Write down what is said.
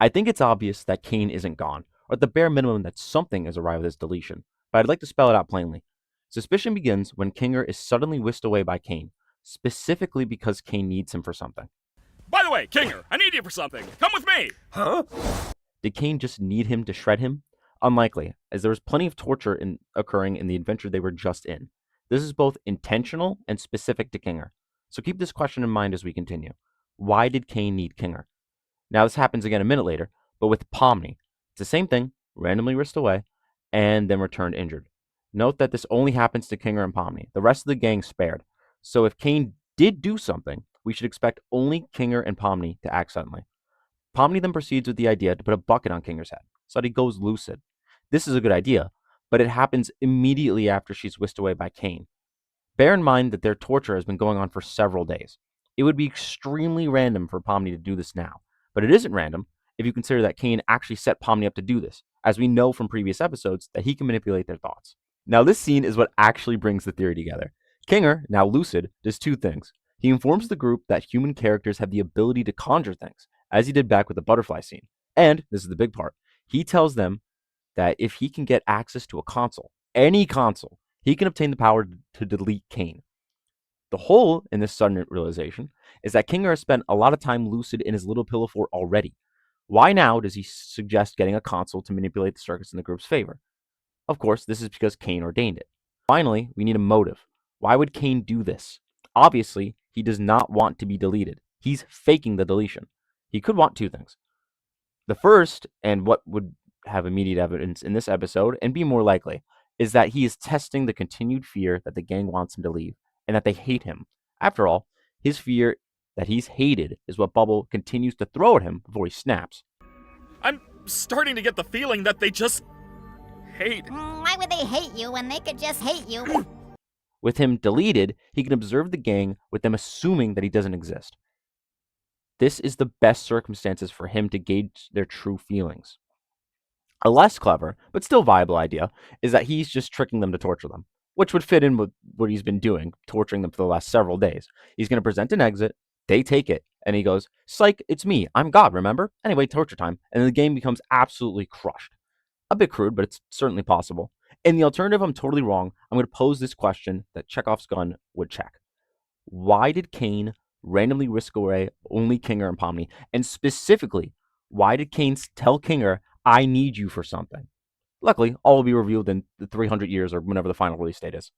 I think it's obvious that Caine isn't gone, or at the bare minimum that something has arrived at his deletion, but I'd like to spell it out plainly. Suspicion begins when Kinger is suddenly whisked away by Caine, specifically because Caine needs him for something. By the way, Kinger, I need you for something. Come with me. Huh? Did Caine just need him to shred him? Unlikely, as there was plenty of torture occurring in the adventure they were just in. This is both intentional and specific to Kinger, so keep this question in mind as we continue. Why did Caine need Kinger? Now, this happens again a minute later, but with Pomni. It's the same thing, randomly whisked away, and then returned injured. Note that this only happens to Kinger and Pomni. The rest of the gang spared. So if Caine did do something, we should expect only Kinger and Pomni to act suddenly. Pomni then proceeds with the idea to put a bucket on Kinger's head, so that he goes lucid. This is a good idea, but it happens immediately after she's whisked away by Caine. Bear in mind that their torture has been going on for several days. It would be extremely random for Pomni to do this now, but it isn't random if you consider that Caine actually set Pomni up to do this, as we know from previous episodes that he can manipulate their thoughts. Now, this scene is what actually brings the theory together. Kinger, now lucid, does two things. He informs the group that human characters have the ability to conjure things, as he did back with the butterfly scene. And, this is the big part, he tells them that if he can get access to a console, any console, he can obtain the power to delete Caine. The hole in this sudden realization is that Kinger has spent a lot of time lucid in his little pillow fort already. Why now does he suggest getting a console to manipulate the circuits in the group's favor? Of course, this is because Caine ordained it. Finally, we need a motive. Why would Caine do this? Obviously, he does not want to be deleted. He's faking the deletion. He could want two things. The first, and what would have immediate evidence in this episode and be more likely, is that he is testing the continued fear that the gang wants him to leave and that they hate him. After all, his fear that he's hated is what Bubble continues to throw at him before he snaps. I'm starting to get the feeling that they just hate. Why would they hate you when they could just hate you? With him deleted, he can observe the gang with them assuming that he doesn't exist. This is the best circumstances for him to gauge their true feelings. A less clever, but still viable idea, is that he's just tricking them to torture them, which would fit in with what he's been doing, torturing them for the last several days. He's going to present an exit, they take it, and he goes, "Psych, it's me, I'm God, remember? Anyway, torture time," and the game becomes absolutely crushed. A bit crude, but it's certainly possible. In the alternative, I'm totally wrong. I'm going to pose this question that Chekhov's gun would check. Why did Caine randomly whisk away only Kinger and Pomni? And specifically, why did Caine tell Kinger, "I need you for something"? Luckily, all will be revealed in the 300 years or whenever the final release date is.